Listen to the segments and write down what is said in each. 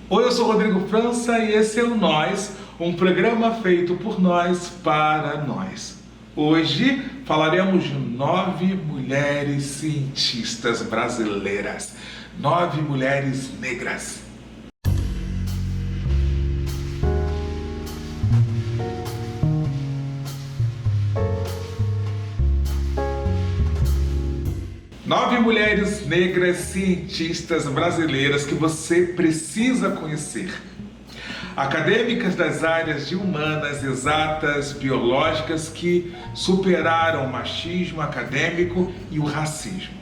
Oi, eu sou Rodrigo França e esse é o Nós, um programa feito por nós para nós. Hoje falaremos de 9 mulheres cientistas brasileiras, 9 mulheres negras. Nove mulheres negras cientistas brasileiras que você precisa conhecer. Acadêmicas das áreas de humanas, exatas, biológicas que superaram o machismo acadêmico e o racismo.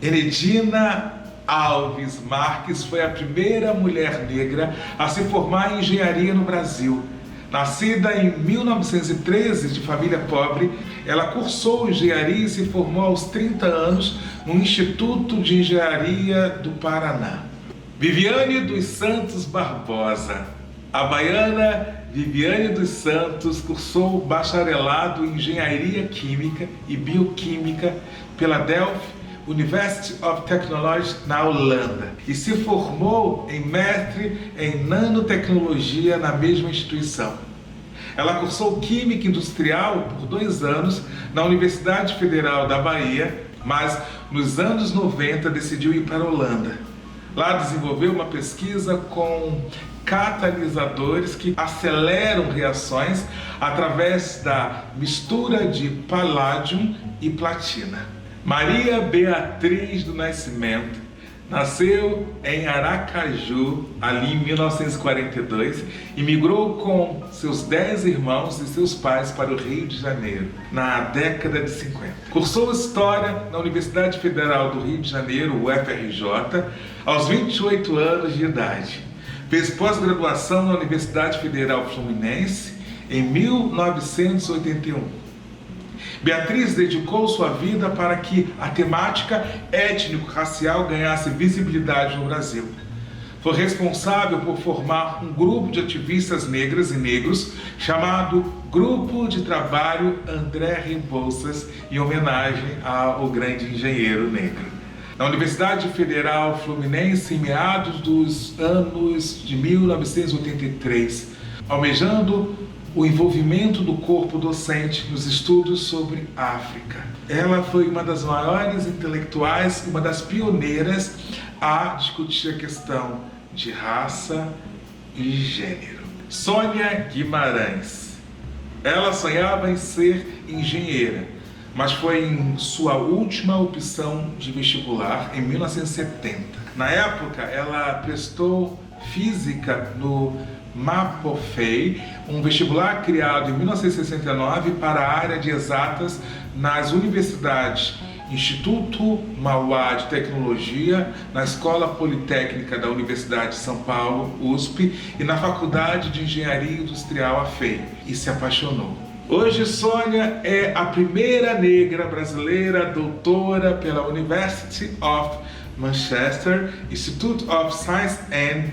Enedina Alves Marques foi a primeira mulher negra a se formar em engenharia no Brasil. Nascida em 1913 de família pobre, ela cursou engenharia e se formou aos 30 anos no Instituto de Engenharia do Paraná. Viviane dos Santos Barbosa. A baiana Viviane dos Santos cursou bacharelado em Engenharia Química e Bioquímica pela Delft University of Technology na Holanda e se formou em mestre em nanotecnologia na mesma instituição. Ela cursou Química Industrial por 2 anos na Universidade Federal da Bahia, mas nos anos 90 decidiu ir para a Holanda. Lá desenvolveu uma pesquisa com catalisadores que aceleram reações através da mistura de paládio e platina. Maria Beatriz do Nascimento nasceu em Aracaju, ali em 1942, e migrou com seus 10 irmãos e seus pais para o Rio de Janeiro, na década de 50. Cursou História na Universidade Federal do Rio de Janeiro, UFRJ, aos 28 anos de idade. Fez pós-graduação na Universidade Federal Fluminense em 1981. Beatriz dedicou sua vida para que a temática étnico-racial ganhasse visibilidade no Brasil. Foi responsável por formar um grupo de ativistas negras e negros chamado Grupo de Trabalho André Rebouças, em homenagem ao grande engenheiro negro. Na Universidade Federal Fluminense, em meados dos anos de 1983, almejando o envolvimento do corpo docente nos estudos sobre África. Ela foi uma das maiores intelectuais, uma das pioneiras a discutir a questão de raça e gênero. Sônia Guimarães. Ela sonhava em ser engenheira, mas foi em sua última opção de vestibular em 1970. Na época, ela prestou física no Mapofei, um vestibular criado em 1969 para a área de exatas nas universidades Instituto Mauá de Tecnologia, na Escola Politécnica da Universidade de São Paulo, USP, e na Faculdade de Engenharia Industrial, AFEI, e se apaixonou. Hoje, Sônia é a primeira negra brasileira doutora pela University of Manchester, Institute of Science and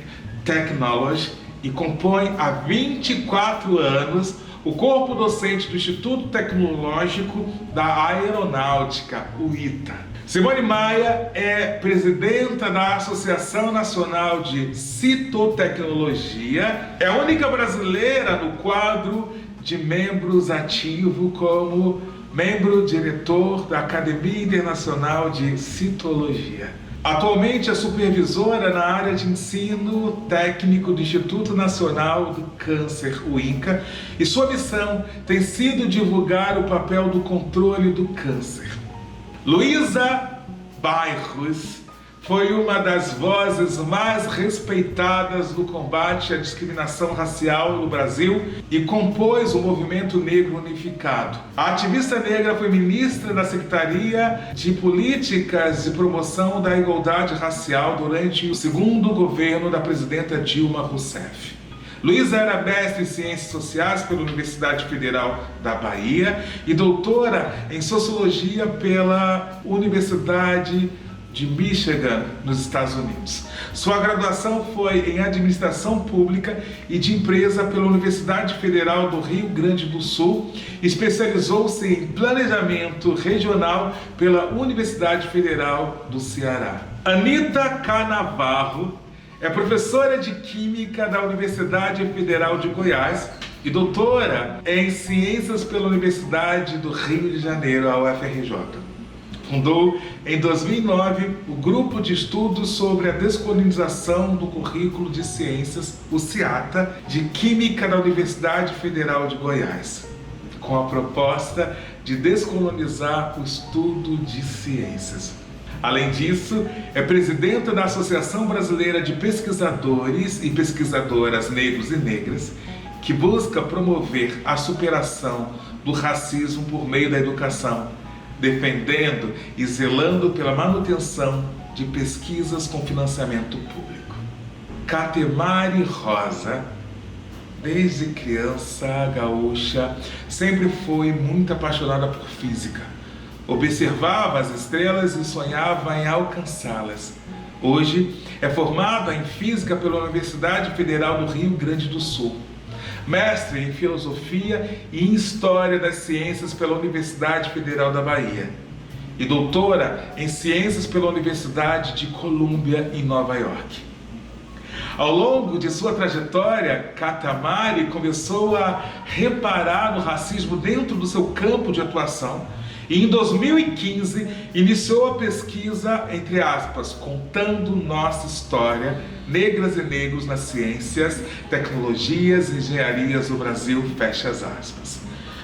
Technology, e compõe há 24 anos o corpo docente do Instituto Tecnológico da Aeronáutica, o ITA. Simone Maia é presidenta da Associação Nacional de Citotecnologia, é a única brasileira no quadro de membros ativo como membro diretor da Academia Internacional de Citologia. Atualmente é supervisora na área de ensino técnico do Instituto Nacional do Câncer, o INCA, e sua missão tem sido divulgar o papel do controle do câncer. Luísa Bairros foi uma das vozes mais respeitadas no combate à discriminação racial no Brasil e compôs o Movimento Negro Unificado. A ativista negra foi ministra da Secretaria de Políticas de Promoção da Igualdade Racial durante o segundo governo da presidenta Dilma Rousseff. Luísa era mestre em Ciências Sociais pela Universidade Federal da Bahia e doutora em Sociologia pela Universidade de Michigan, nos Estados Unidos. Sua graduação foi em Administração Pública e de Empresa pela Universidade Federal do Rio Grande do Sul, especializou-se em Planejamento Regional pela Universidade Federal do Ceará. Anita Canavarro É professora de Química da Universidade Federal de Goiás e doutora em Ciências pela Universidade do Rio de Janeiro, a UFRJ. Fundou, em 2009, o Grupo de Estudos sobre a Descolonização do Currículo de Ciências, o CIATA, de Química da Universidade Federal de Goiás, com a proposta de descolonizar o estudo de ciências. Além disso, é presidenta da Associação Brasileira de Pesquisadores e Pesquisadoras Negros e Negras, que busca promover a superação do racismo por meio da educação, defendendo e zelando pela manutenção de pesquisas com financiamento público. Catemari Rosa, desde criança gaúcha, sempre foi muito apaixonada por física. Observava as estrelas e sonhava em alcançá-las. Hoje é formada em Física pela Universidade Federal do Rio Grande do Sul. Mestre em Filosofia e em História das Ciências pela Universidade Federal da Bahia. E doutora em Ciências pela Universidade de Columbia, em Nova York. Ao longo de sua trajetória, Catemari começou a reparar no racismo dentro do seu campo de atuação e, em 2015, iniciou a pesquisa, entre aspas, Contando Nossa História, Negras e Negros nas Ciências, Tecnologias e Engenharias do Brasil, fecha as aspas,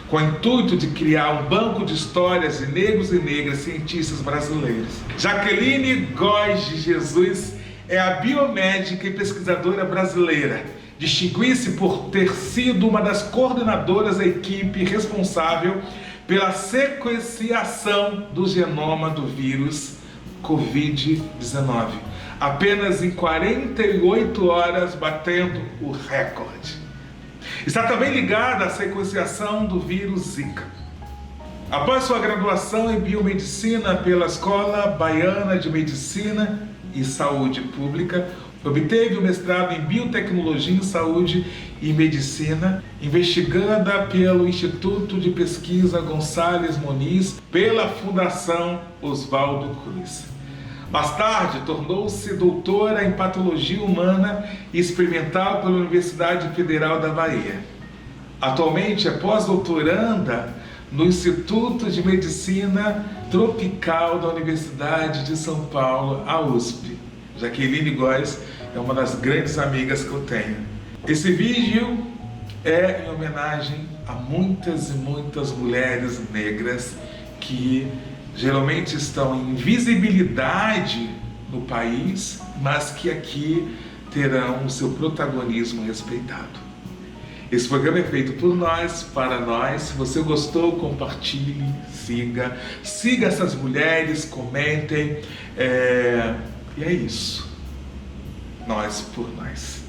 com o intuito de criar um banco de histórias de negros e negras cientistas brasileiros. Jaqueline Góes de Jesus é a biomédica e pesquisadora brasileira. Distingue-se por ter sido uma das coordenadoras da equipe responsável pela sequenciação do genoma do vírus Covid-19, apenas em 48 horas, batendo o recorde. Está também ligada à sequenciação do vírus Zika. Após sua graduação em biomedicina pela Escola Baiana de Medicina e Saúde Pública, obteve o mestrado em Biotecnologia em Saúde e Medicina, investigada pelo Instituto de Pesquisa Gonçalves Moniz, pela Fundação Oswaldo Cruz. Mais tarde, tornou-se doutora em Patologia Humana e Experimental pela Universidade Federal da Bahia. Atualmente é pós-doutoranda no Instituto de Medicina Tropical da Universidade de São Paulo, a USP. Jaqueline Góes é uma das grandes amigas que eu tenho. Esse vídeo é em homenagem a muitas e muitas mulheres negras que geralmente estão em invisibilidade no país, mas que aqui terão o seu protagonismo respeitado. Esse programa é feito por nós, para nós. Se você gostou, compartilhe, siga essas mulheres, comentem. E é isso. Nós por nós.